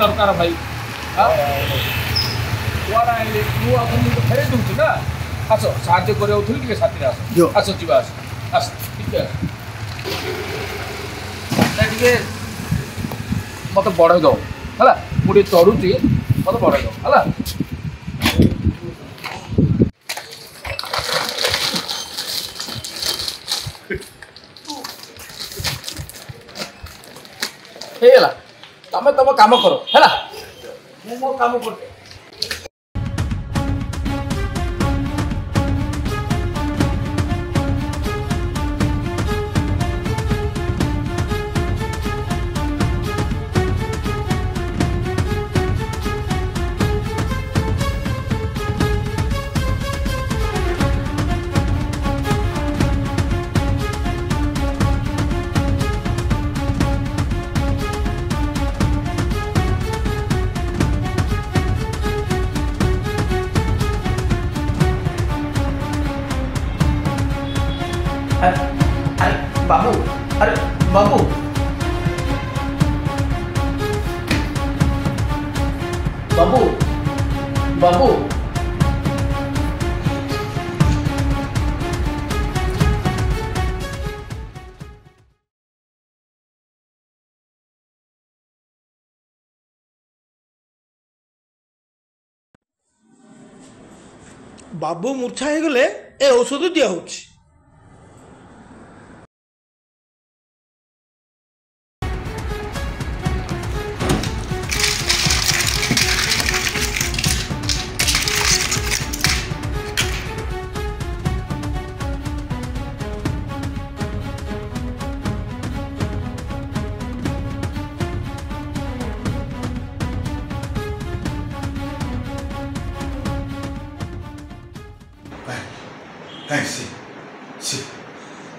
दरकार भाई कुआर आइले मुझे फेरे दूसरी ना आस साहय कर साथी आस जीवा आस ठीक मत बढ़े दो है मुझे चढ़ुची मत बढ़े दो है तमें तुम काम करो है मो काम करते बाबू अरे बाबू बाबू बाबू बाबू मूर्छा हो गले ए औषध दिया होछि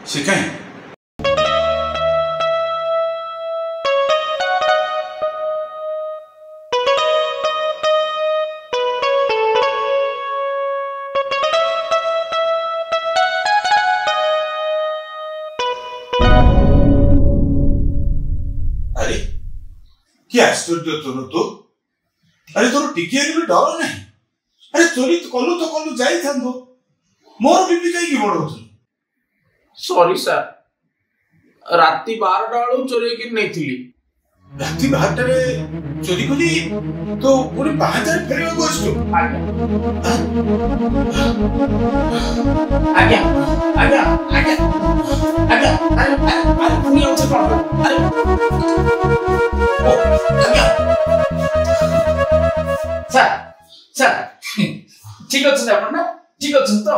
से कहीं अरे क्या आश्चर्य तोर तो अरे तोर टिके भी डर नहीं अरे चोरी तो कलु जाई थांदो मोर बीपी कहीं बढ़ो सॉरी सर राति 12टा बेलू चोरी की नहीं थी राति 12टा रे चोरी कली तो पूरी 5000 फेरे को आछो आज्ञा आज्ञा आज्ञा आज्ञा अरे पुनी होचे कोन अरे ओ आज्ञा सर ठीक अछि अपन ना ठीक अछि तो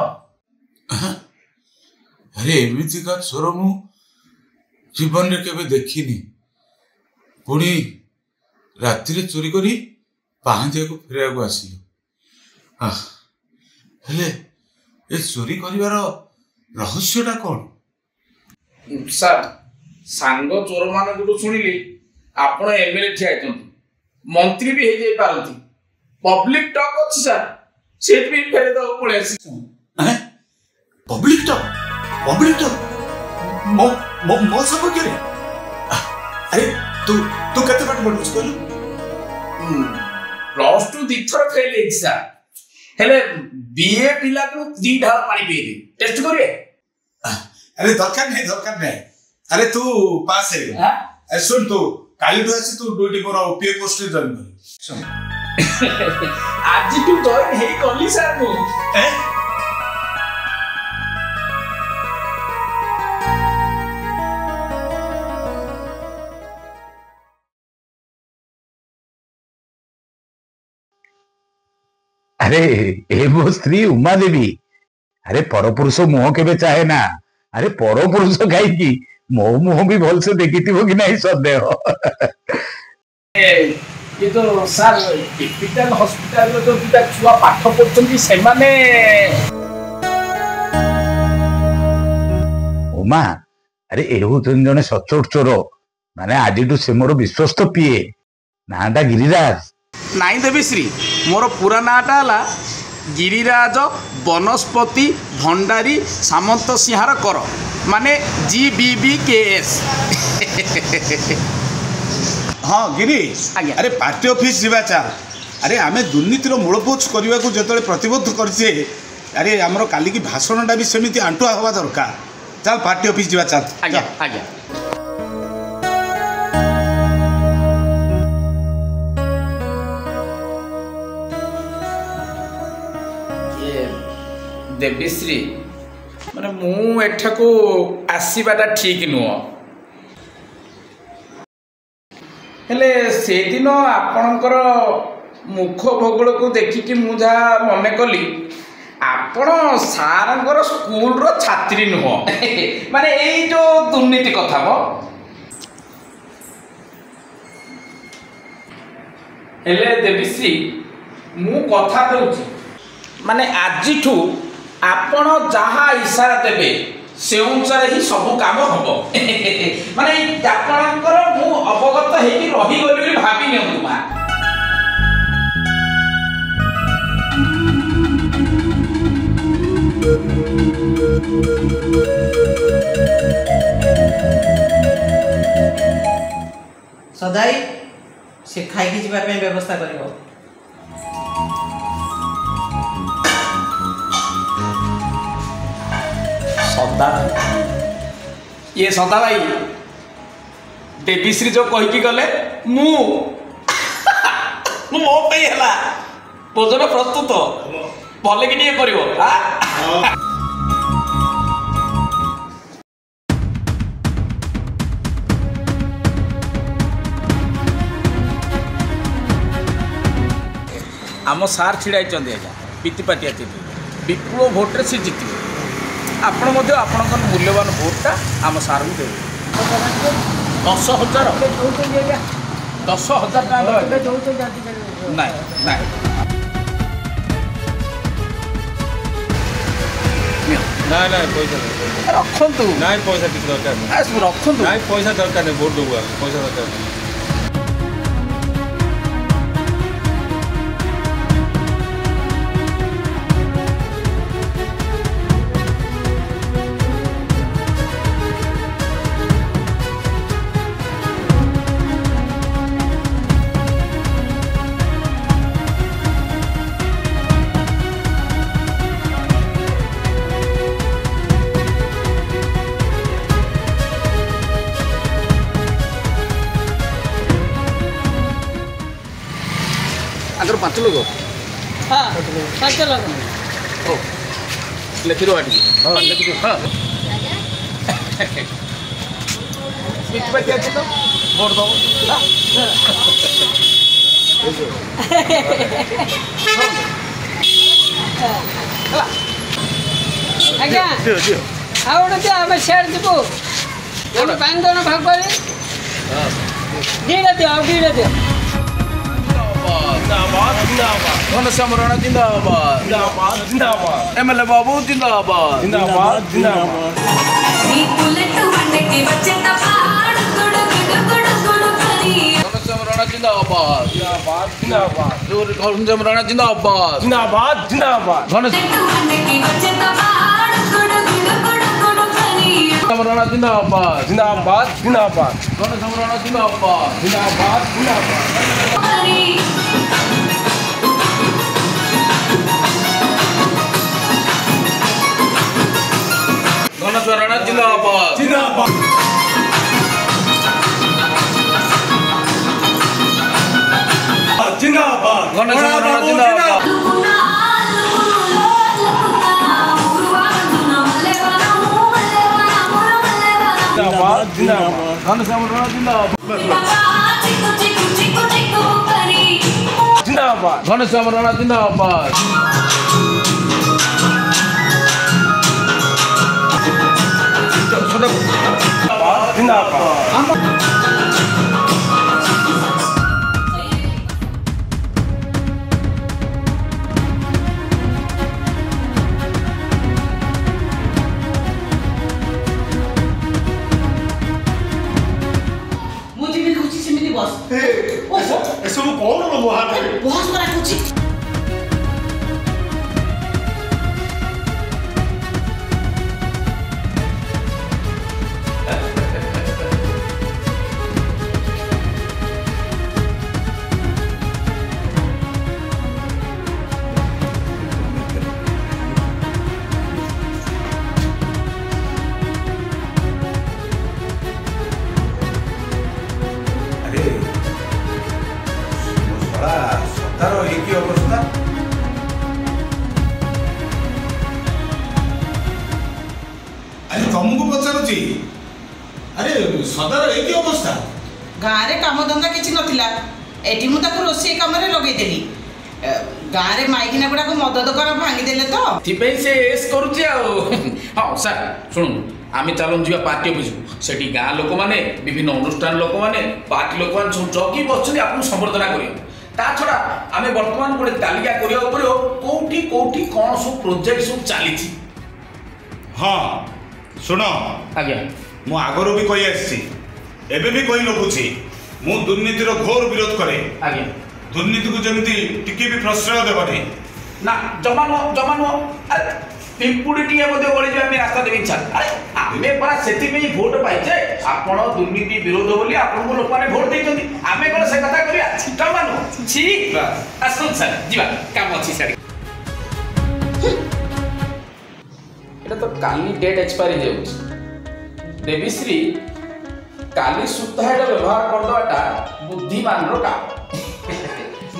अरे एमती का चोर मु जीवन रे केबे देखिनी पुणी राति रे चोरी करी पांजे को फेरिया को आसिलो हेले ए चोरी करिवार रहस्यटा कोन सर सांग चोर मान को सुनिली आपण एमएलए ठिया आइतंती मंत्री भी हे जाई पारंती पब्लिक टॉक अछि सर सेट भी फेरे दो पळे आसी पब्लिक टॉक मो सब करे अरे तू कते पाठ पढुछ कहलु +2 दिथर फेल एग्जा हेले बीए पिला को 2 ढाल पानी पी दे टेस्ट करिए अरे दरकार नहीं अरे तू पास है ए सुन तू काली तो आसी तू ड्यूटी पर ओपीए पोस्ट रे जॉइन कर आज तू जॉइन हे कली सर मु अरे ए मो स्त्री उमा देवी अरे परपुरुष मुह के चाहे ना अरे परपुरुष कहीं मो मुह भी भल से देखी कि नहीं सदेह ये तो सर कैपिटल हॉस्पिटल जो दुटा छुआ पाठ पढ़छन्ती से माने उमा अरे ए होतन जने सचोट चोर माने आजिटू से मोर विश्वस्त पीए नाटा गिरिराज नाई देवी श्री मोर पूरा नाटा हला गिरिराज बनस्पति भंडारी सामंत सिंहार कर माने GBBKS हाँ गिरी आज्ञा। अरे पार्टी ऑफिस जीवा चाल अरे आमे दुर्नीतिर मूलपोच करने को जो प्रतिबद्ध करछे अरे आमर काली की भाषणटा भी सेमती आंटुआ हवा दरकार चल पार्टी ऑफिस जीवा चाल आज्ञा आज्ञा देवीश्री माने मु एठाकू आसीबाटा ठीक नुह हेले से दिन आपणकर मुख भूगोल को देखिकी मु जहाँ मने कली आपण सारंकर स्कूल रो छात्री नुह माने एई जो दुर्नीति कथा मो हेले देवीश्री मु कथा दउची माने आजिठू आपण जहाँ इशारा देबे से अनुसार ही सब काम हम माने आपणकर मु अवगत होगी रही गली भावी नियंतु माँ सदाई से खाई जावाई व्यवस्था कर सदा ये सदा भाई देवीश्री जो कहीकि गले मु मो पे हला भोजन प्रस्तुत भले कि नहीं करिवो आम सार छिड़ाई आज्ञा पीतिपाटिया विपुल भोट्रे सी जीत आपण आपणकर मूल्यवान भोटा आम सार को देवे 10,000 10,000 ना ना ना पैसा रखु ना पैसा किसी दरकार नहीं रखु ना पैसा दरकार नहीं भोट देबू पैसा दरकार नहीं आगर 5 लोग हाँ 5 लोग ओ लिखि दो आटी हां लिखि दो हां स्पीच पे क्या तो वोट दो आज्ञा आउट दियो हम शेयर दिबो हम 5 जन भाग करे दीले दियो घनश्याम राणा जिंदाबाद जिंदाबाद जिंदाबाद एमएलए बाबू जिंदाबाद जिंदाबाद जिंदाबाद घनश्याम राणा जिंदाबाद जिंदाबाद जिंदाबाद घनश्याम राणा जिंदाबाद जिंदाबाद जिंदाबाद घनश्याम राणा जिंदाबाद जिंदाबाद जिंदाबाद घनश्याम राणा जिंदाबाद जिंदाबाद जिंदाबाद घनश्याम राणा जिंदाबाद जिंदाबाद जिंदाबाद घनश्याम राणा जिंदाबाद जिंदाबाद जिंदाबाद घनश्याम राणा जिंदाबाद जिंदाबाद घनश्याम राणा जिंदाबाद जिंदाबाद मुझे भी कुछ सेमिति बस एसबू कौन लो मोहान बहुत बड़ा कुछ ତମକୁ ପଚାରୁଛି ଆରେ ସଦାର ଏଇକି ଅବସ୍ଥା ଗାଁରେ କାମଧନ୍ଦା କିଛି ନଥିଲା ଏଠି ମୁଁ ତାକୁ ରୋଷେଇ କାମରେ ଲଗେଇଦେଲି ଗାଁରେ ମାଇକିନା ଗୁଡ଼ାକ ମଦ ଦୋକାନ ଭାଙ୍ଗିଦେଲେ ତ ସେଥିପାଇଁ ସେ ଏସ୍ କରୁଛି ଆଉ ହଁ ସାର୍ ଶୁଣନ୍ତୁ ଆମେ ଚାଲନ୍ତୁ ଯିବା ପାର୍ଟି ଅଫିସକୁ ସେଠି ଗାଁ ଲୋକମାନେ ବିଭିନ୍ନ ଅନୁଷ୍ଠାନ ଲୋକମାନେ ପାର୍ଟି ଲୋକମାନେ ସବୁ ଜଗି ବସିଛନ୍ତି ଆପଣଙ୍କୁ ସମ୍ବର୍ଦ୍ଧନା କରିବେ ତା ଛଡ଼ା ଆମେ ବର୍ତ୍ତମାନ ଗୋଟେ ତାଲିକା କରିବାକୁ ପଡ଼ିବ କୋଉଠି କୋଉଠି କ'ଣ ସବୁ ପ୍ରୋଜେକ୍ଟ ସବୁ ଚାଲିଛି ହଁ ଶୁଣ ଆଜ୍ଞା ମୁଁ ଆଗରୁ ବି କହି ଆସିଛି ଏବେ ବି କହି ରଖୁଛି ମୁଁ ଦୁର୍ନୀତିର ଘୋର ବିରୋଧ କରେ ଆଜ୍ଞା ଦୁର୍ନୀତିକୁ ଯେମିତି ଟିକେ ବି ପ୍ରଶ୍ରୟ ଦେବନି ନା ଜମା ନୁହଁ ଆରେ ପିମ୍ପୁଡ଼ି ଟିକେ ମଧ୍ୟ ଗଳିଯିବା ପାଇଁ ରାସ୍ତା ଦେବି ଇଚ୍ଛା ଆରେ ଆମେ ପରା ସେଥିପାଇଁ ଭୋଟ ପାଇଛେ ଆପଣ ଦୁର୍ନୀତି ବିରୋଧ ବୋଲି ଆପଣଙ୍କୁ ଲୋକମାନେ ଭୋଟ ଦେଇଛନ୍ତି ଆମେ କ'ଣ ସେ କଥା କରିବା ଜମା ନୁହଁ ଛି ଆସନ୍ତୁ ସାର୍ ଯିବା କାମ ଅଛି ସାର୍ এটা তো কালি ডেট এক্সপায়ারি যাଉଛି দেবীশ্রী কালি সুদ্ধা এটা ব্যবহার করদেওয়াটা বুদ্ধিমানর কাম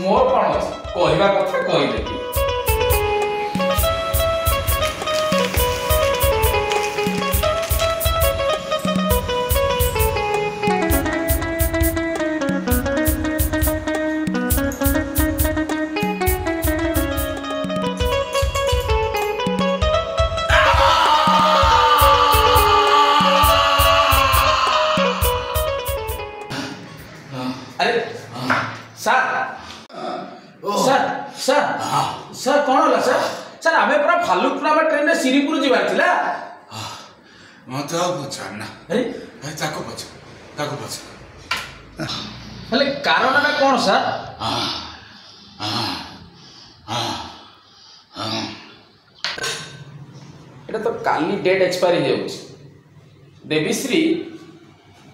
মোর কোণ ଅଛି କହିବା କଥା କହିଦେବି सर कौन होला सर सर आमे पूरा भालुकनामा ट्रेन रे श्रीपुर जीवार थिला मत पचारना अरे ताको पचार हेले कारणटा कोन सर এটা তো কালি ডেট এক্সপায়ারি যাଉଛି দেবীশ্রী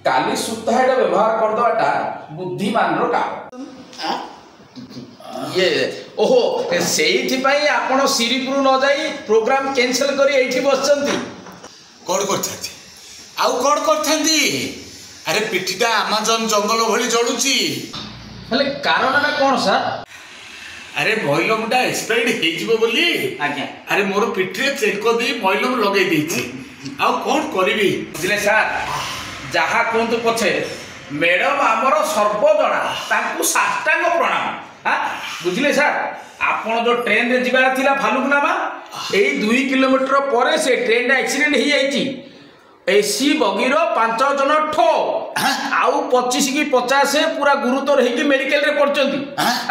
কালি সুদ্ধা এটা ব্যবহার করদেওয়াটা বুদ্ধিমানর কাম ये ओहो ସେଇଥିପାଇଁ ଆପଣ ଶ୍ରୀପୁର ନ ଯାଇ ପ୍ରୋଗ୍ରାମ କ୍ୟାନ୍ସେଲ କରି ଏଇଠି ବସିଛନ୍ତି କଣ କରିଥାନ୍ତି ଆଉ କଣ କରିଥାନ୍ତି ଆରେ ପିଠିଟା ଆମାଜନ ଜଙ୍ଗଲ ଭଳି ଜଳୁଛି ହେଲେ କାରଣଟା କ'ଣ ସାର୍ ଆରେ ମଇଲମଟା ଏକ୍ସପାୟର୍ଡ ହେଇଯିବ ବୋଲି ଆଜ୍ଞା ଆରେ ମୋର ପିଠିରେ ଚେକ ଦେଇ ମଇଲମ ଲଗେଇ ଦେଇଛି ଆଉ କଣ କରିବି ବୁଝିଲେ ସାର୍ ଯାହା କୁହନ୍ତୁ ପଛେ ମ୍ୟାଡମ ଆମର ସର୍ବଜଣା ତାଙ୍କୁ ସାଷ୍ଟାଙ୍ଗ ପ୍ରଣାମ बुझिले सर आपण जो ट्रेन रे जीवार थिला भालुकनामा एई 2 किलोमीटर परे से ट्रेन रे एक्सीडेंट ही जाईची एसी बगीरो 5 जन ठो आउ 25 की 50 पूरा गुरुतर हेकी मेडिकल रे पड़चंती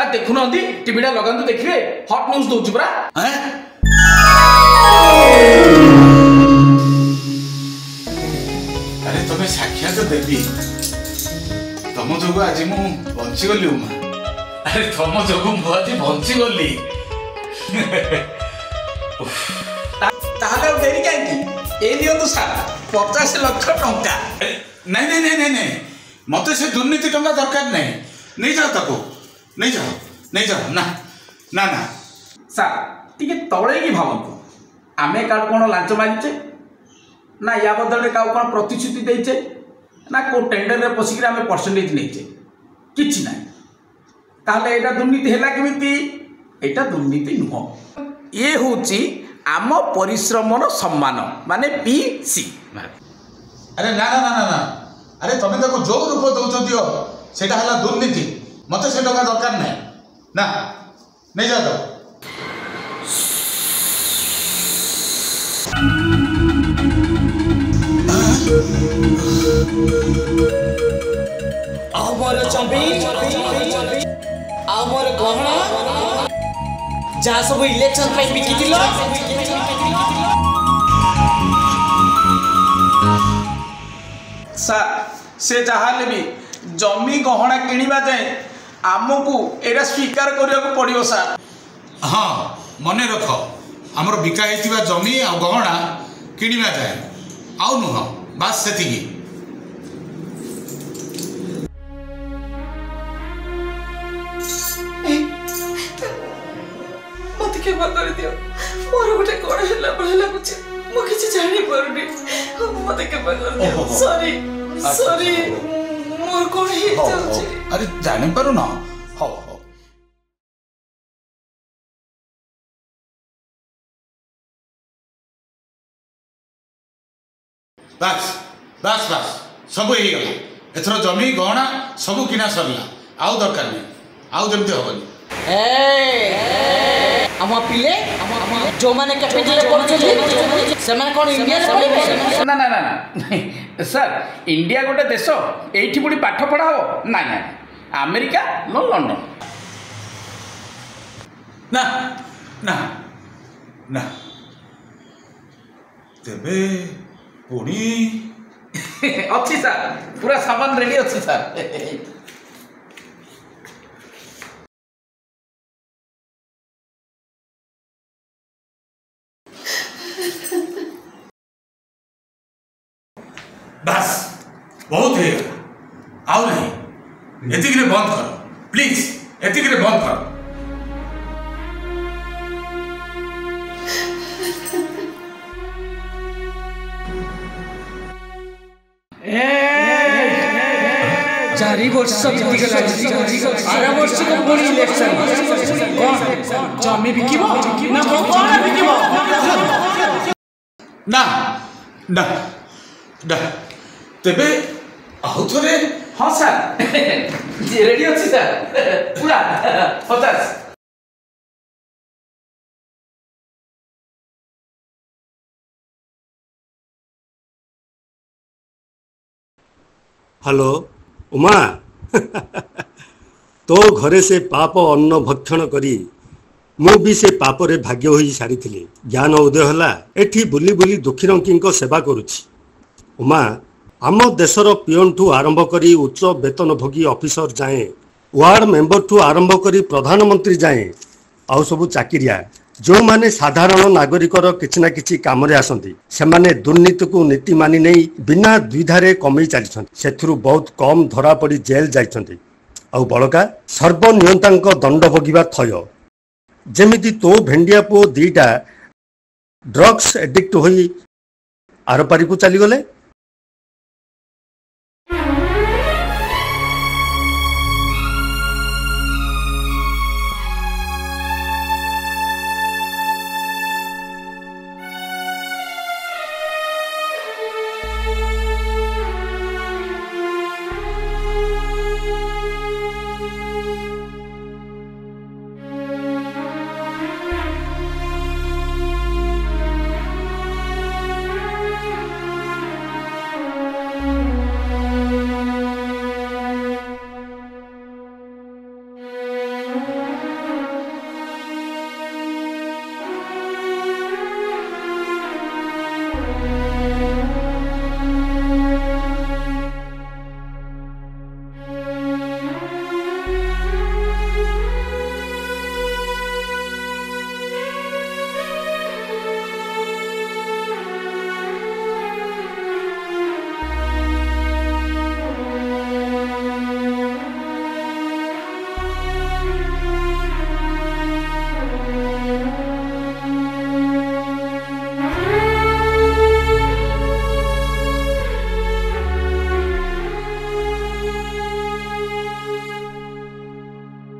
आ देखु नंदी टीवीडा लगांतु देखिबे हॉट न्यूज़ दोची परा अरे तमे साक्षात देवी तम जोगु आज मु बंची गली उमा अरे तुम जोगु मुझे बंची गली ताहले देरी काई ए दियंतु सार 50 लाख टंका नहीं नहीं नहीं नहीं मत से दुर्नीति टंका दरकार नहीं नहीं जाओ ताको नहीं जाओ ना ना ना सार टिके तळे की भावंतु आमे काड कोन लांच मागिचे ना या बदले का कोन प्रतिश्रुति देइचे ना को टेंडर रे पसिक आमे परसेंटेज नैचे किछि ना ताहले एटा दुर्नीति हैला केमिति एटा दुर्नीति नुह ये होची आम परिश्रमर सम्मान माने पीसी अरे ना ना ना ना ना अरे तमे ताको जो रूप दउछ दियो सेटा हला दुर्नीति मते से टका दरकार नहीं ना नहीं जा दो आमर चंपी आमर गहना जहाँ सब इलेक्शन पे बिकिथिल सार से जहाँ भी जमी गहना किणवा जाए आमको एटा स्वीकार करने को पड़ो सार हाँ मन रख आमर बिका होइतिबा जमी आ गहना किणवा जाए आउ नुह बास सेतिकी मत क्षमा कर दियो मोर गोटे कोण हैला भला लागुचे मु किछि जानि परुनी मत क्षमा कर दियो सॉरी सॉरी मोर कोण हे जाउचे अरे जानि पारु ना हो ବାସ୍ ବାସ୍ ବାସ୍ ସବୁ ହେଇଗଲା। ଏଥର ଜମି ଗହଣା ସବୁ କିଣା ସରିଲା। ଆଉ ଦରକାର ନାହିଁ। ଆଉ ଯେମିତି ହବନି। ଆମ ପିଲେ ଯୋଉମାନେ କ୍ୟାପିଟାଲରେ ପଢୁଛନ୍ତି ସେମାନେ କ'ଣ ଇଣ୍ଡିଆରେ ପଢିବେ? ନା ନା ନା ନା ସାର୍ ଇଣ୍ଡିଆ ଗୋଟେ ଦେଶ ଏଇଠି ପୁଣି ପାଠ ପଢ଼ା ହବ? ନାଇଁ ନାଇଁ ଆମେରିକା ନ ଲଣ୍ଡନ। ନା ନା ନା ତେବେ ପୁଣି ଅଛି ସାର୍ ପୁରା ସାମାନ ରେଡି ଅଛି ସାର୍। ବାସ୍ ବହୁତ ହେଇଗଲା। ଆଉ ନାହିଁ। ଏତିକିରେ ବନ୍ଦ କର ପ୍ଲିଜ। ଏତିକିରେ ବନ୍ଦ କର। ଚାରି ବର୍ଷ ବିତିଗଲା। ଆର ବର୍ଷକୁ ପୁଣି ଇଲେକ୍ସନ। କ'ଣ ଜମି ବିକିବ ନା କ'ଣ ବିକିବ? ନା ନା ନା ତେବେ ଆଉ ଥରେ। ହଁ ସାର୍ ରେଡି ଅଛି ସାର୍ ପୁରା 50। ହ୍ୟାଲୋ ଉମା ତୋ ଘରେ ସେ ପାପ ଅନ୍ନ ଭକ୍ଷଣ କରି ମୁଁ ବି ସେ ପାପରେ ଭାଗ୍ୟ ହୋଇ ସାରିଥିଲି। ଜ୍ଞାନ ଉଦୟ ହେଲା ଏଠି ବୁଲି ବୁଲି ଦୁଃଖୀରଙ୍କୀଙ୍କ ସେବା କରୁଛି। ଉମା ଆମ ଦେଶର ପିଅନଠୁ ଆରମ୍ଭ କରି ଉଚ୍ଚ ବେତନଭୋଗୀ ଅଫିସର ଯାଏଁ ୱାର୍ଡ ମେମ୍ବରଠୁ ଆରମ୍ଭ କରି ପ୍ରଧାନମନ୍ତ୍ରୀ ଯାଏଁ ଆଉ ସବୁ ଚାକିରିଆ ଯେଉଁମାନେ ସାଧାରଣ ନାଗରିକର କିଛି ନା କିଛି କାମରେ ଆସନ୍ତି ସେମାନେ ଦୁର୍ନୀତିକୁ ନୀତି ମାନି ନେଇ ବିନା ଦ୍ୱିଧାରେ କମେଇ ଚାଲିଛନ୍ତି। ସେଥିରୁ ବହୁତ କମ୍ ଧରା ପଡ଼ି ଜେଲ୍ ଯାଇଛନ୍ତି। ଆଉ ବଳକା ସର୍ବନିୟନ୍ତାଙ୍କ ଦଣ୍ଡ ଭୋଗିବା ଥୟ। ଯେମିତି ତୋ ଭେଣ୍ଡିଆ ପୁଅ 2ଟା ଡ୍ରଗ୍ସ ଏଡିକ୍ଟ ହୋଇ ଆରପାରିକୁ ଚାଲିଗଲେ